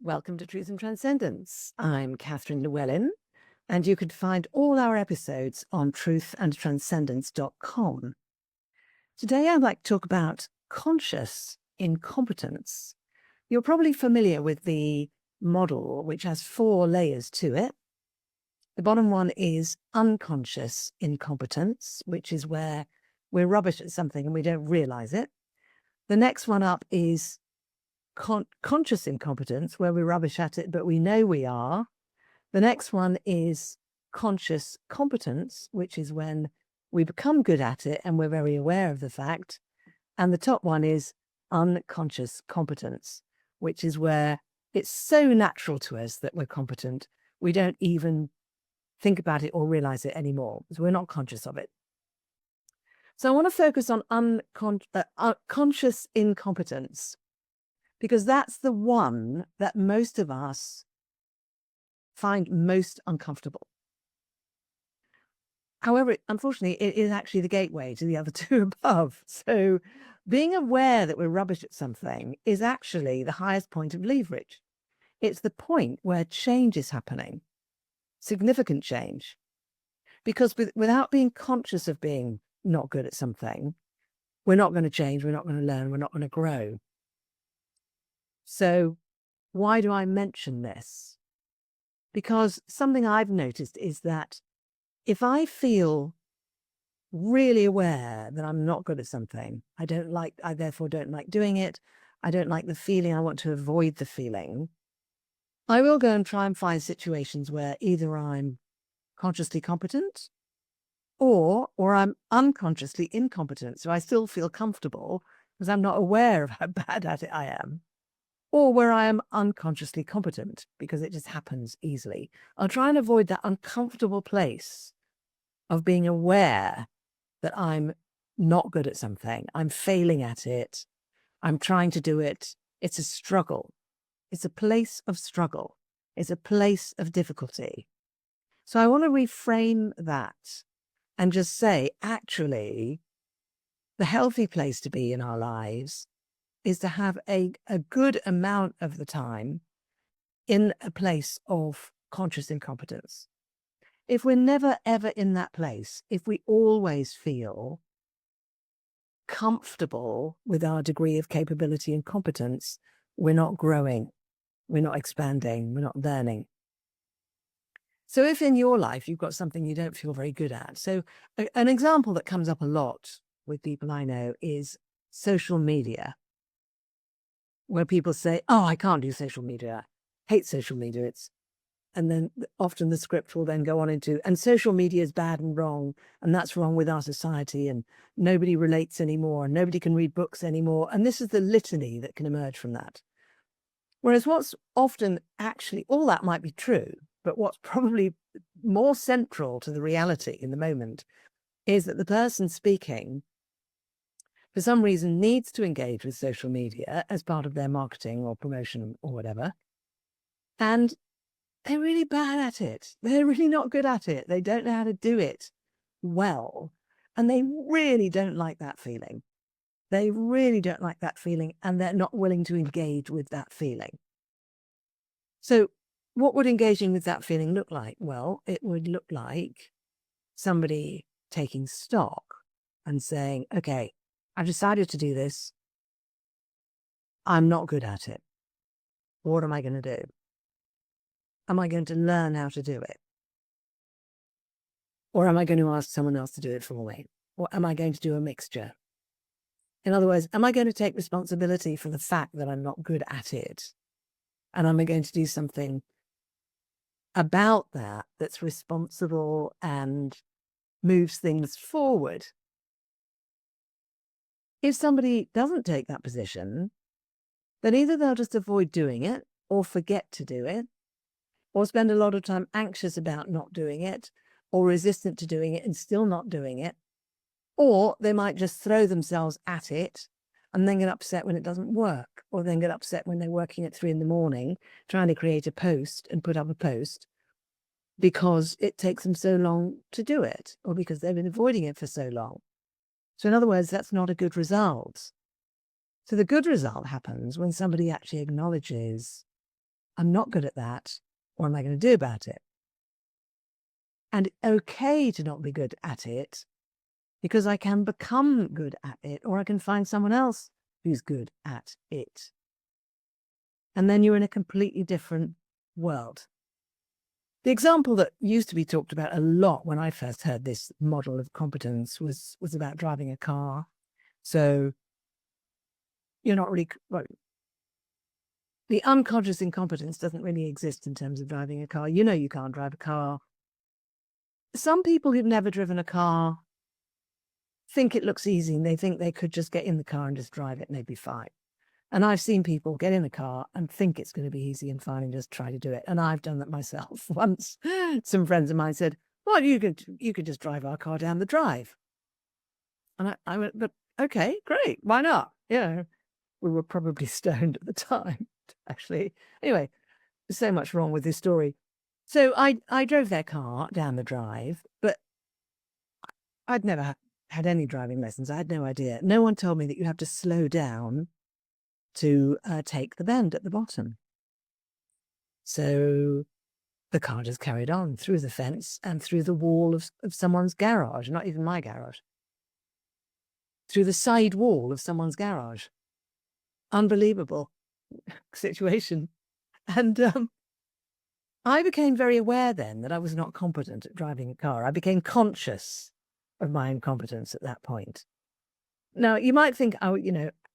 Welcome to Truth and Transcendence. I'm Catherine Llewellyn, and you can find all our episodes on truthandtranscendence.com. Today, I'd like to talk about conscious incompetence. You're probably familiar with the model, which has 4 layers to it. The bottom one is unconscious incompetence, which is where we're rubbish at something and we don't realize it. The next one up is conscious incompetence, where we're rubbish at it, but we know we are. The next one is conscious competence, which is when we become good at it and we're very aware of the fact. And the top one is unconscious competence, which is where it's so natural to us that we're competent, we don't even think about it or realize it anymore, because we're not conscious of it. So I want to focus on conscious incompetence, because that's the one that most of us find most uncomfortable. However, unfortunately, it is actually the gateway to the other 2 above. So being aware that we're rubbish at something is actually the highest point of leverage. It's the point where change is happening, significant change. Because without being conscious of being not good at something, we're not going to change, we're not going to learn, we're not going to grow. So why do I mention this? Because something I've noticed is that if I feel really aware that I'm not good at something, I therefore don't like doing it, I don't like the feeling, I want to avoid the feeling, I will go and try and find situations where either I'm consciously competent or I'm unconsciously incompetent. So I still feel comfortable because I'm not aware of how bad at it I am. Or where I am unconsciously competent because it just happens easily. I'll try and avoid that uncomfortable place of being aware that I'm not good at something. I'm failing at it. I'm trying to do it. It's a struggle. It's a place of struggle. It's a place of difficulty. So I want to reframe that and just say, actually, the healthy place to be in our lives is to have a good amount of the time in a place of conscious incompetence. If we're never, ever in that place, if we always feel comfortable with our degree of capability and competence, we're not growing, we're not expanding, we're not learning. So if in your life you've got something you don't feel very good at, so an example that comes up a lot with people I know is social media, where people say, oh, I can't do social media, I hate social media. And then often the script will then go on into, and social media is bad and wrong, and that's wrong with our society, and nobody relates anymore, and nobody can read books anymore. And this is the litany that can emerge from that. Whereas what's often actually, all that might be true, but what's probably more central to the reality in the moment is that the person speaking, for some reason, needs to engage with social media as part of their marketing or promotion or whatever. And they're really bad at it. They're really not good at it. They don't know how to do it well. And they really don't like that feeling. They really don't like that feeling, and they're not willing to engage with that feeling. So what would engaging with that feeling look like? Well, it would look like somebody taking stock and saying, okay, I've decided to do this. I'm not good at it. What am I going to do? Am I going to learn how to do it? Or am I going to ask someone else to do it for me? Or am I going to do a mixture? In other words, am I going to take responsibility for the fact that I'm not good at it? And am I going to do something about that that's responsible and moves things forward? If somebody doesn't take that position, then either they'll just avoid doing it or forget to do it, or spend a lot of time anxious about not doing it, or resistant to doing it and still not doing it, or they might just throw themselves at it and then get upset when it doesn't work, or then get upset when they're working at 3 a.m. trying to create a post and put up a post because it takes them so long to do it, or because they've been avoiding it for so long. So in other words, that's not a good result. So the good result happens when somebody actually acknowledges, I'm not good at that. What am I going to do about it? And okay to not be good at it, because I can become good at it, or I can find someone else who's good at it. And then you're in a completely different world. The example that used to be talked about a lot when I first heard this model of competence was about driving a car. So you're not really, well, the unconscious incompetence doesn't really exist in terms of driving a car. You know you can't drive a car. Some people who've never driven a car think it looks easy and they think they could just get in the car and just drive it and they'd be fine. And I've seen people get in the car and think it's going to be easy and fine and just try to do it. And I've done that myself. Once some friends of mine said, well, you could just drive our car down the drive. And I went, but okay, great. Why not? We were probably stoned at the time, actually. Anyway, there's so much wrong with this story. So I drove their car down the drive, but I'd never had any driving lessons. I had no idea. No one told me that you have to slow down to take the bend at the bottom. So the car just carried on through the fence and through the wall of someone's garage, not even my garage, through the side wall of someone's garage. Unbelievable situation. And I became very aware then that I was not competent at driving a car. I became conscious of my incompetence at that point. Now, you might think, oh,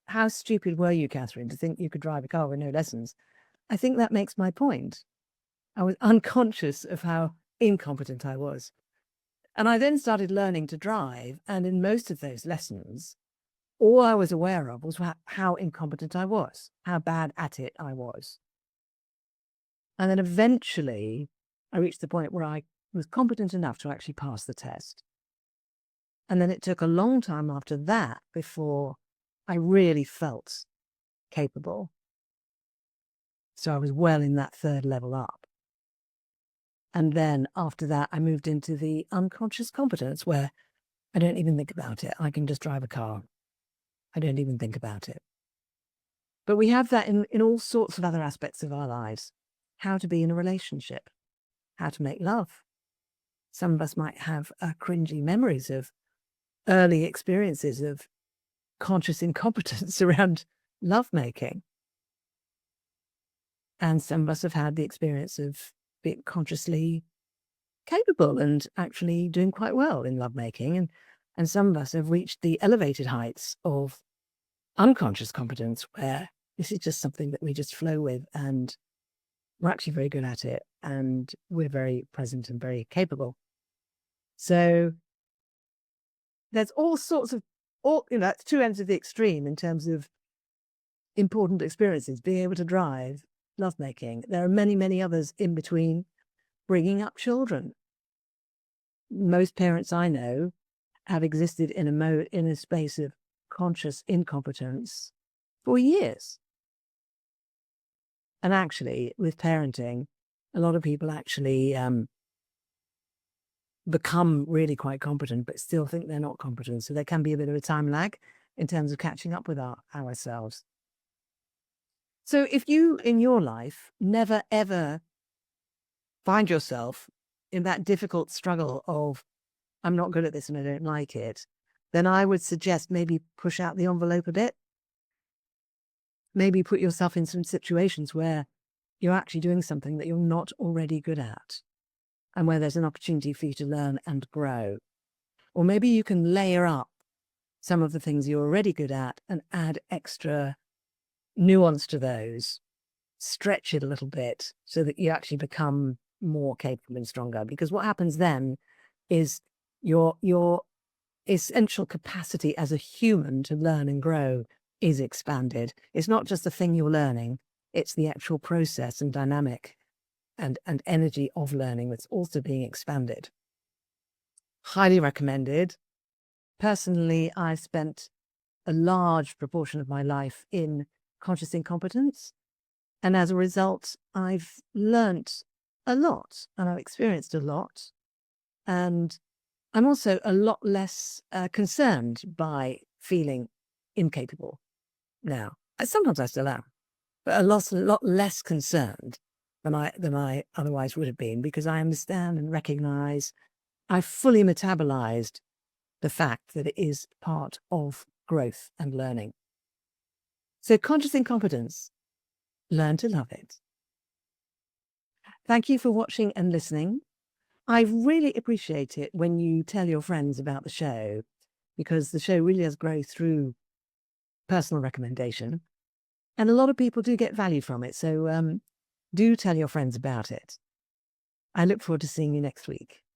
how stupid were you, Catherine, to think you could drive a car with no lessons? I think that makes my point. I was unconscious of how incompetent I was. And I then started learning to drive. And in most of those lessons, all I was aware of was how incompetent I was, how bad at it I was. And then eventually I reached the point where I was competent enough to actually pass the test. And then it took a long time after that before I really felt capable. So I was well in that third level up. And then after that, I moved into the unconscious competence where I don't even think about it. I can just drive a car. I don't even think about it. But we have that in all sorts of other aspects of our lives. How to be in a relationship, how to make love. Some of us might have cringy memories of early experiences of conscious incompetence around lovemaking. And some of us have had the experience of being consciously capable and actually doing quite well in lovemaking. And some of us have reached the elevated heights of unconscious competence where this is just something that we just flow with and we're actually very good at it and we're very present and very capable. So there's all sorts of, that's two ends of the extreme in terms of important experiences, being able to drive, lovemaking. There are many, many others in between. Bringing up children. Most parents I know have existed in a space of conscious incompetence for years. And actually, with parenting, a lot of people actually become really quite competent, but still think they're not competent. So there can be a bit of a time lag in terms of catching up with ourselves. So if you, in your life, never, ever find yourself in that difficult struggle of, I'm not good at this and I don't like it, then I would suggest maybe push out the envelope a bit. Maybe put yourself in some situations where you're actually doing something that you're not already good at and where there's an opportunity for you to learn and grow. Or maybe you can layer up some of the things you're already good at and add extra nuance to those, stretch it a little bit so that you actually become more capable and stronger. Because what happens then is your essential capacity as a human to learn and grow is expanded. It's not just the thing you're learning, it's the actual process and dynamic and energy of learning that's also being expanded. Highly recommended. Personally, I've spent a large proportion of my life in conscious incompetence. And as a result, I've learnt a lot and I've experienced a lot. And I'm also a lot less concerned by feeling incapable now. Sometimes I still am, but a lot less concerned than I otherwise would have been, because I understand and recognize I fully metabolized the fact that it is part of growth and learning. So conscious incompetence, learn to love it. Thank you for watching and listening. I really appreciate it when you tell your friends about the show, because the show really does grow through personal recommendation. And a lot of people do get value from it. So do tell your friends about it. I look forward to seeing you next week.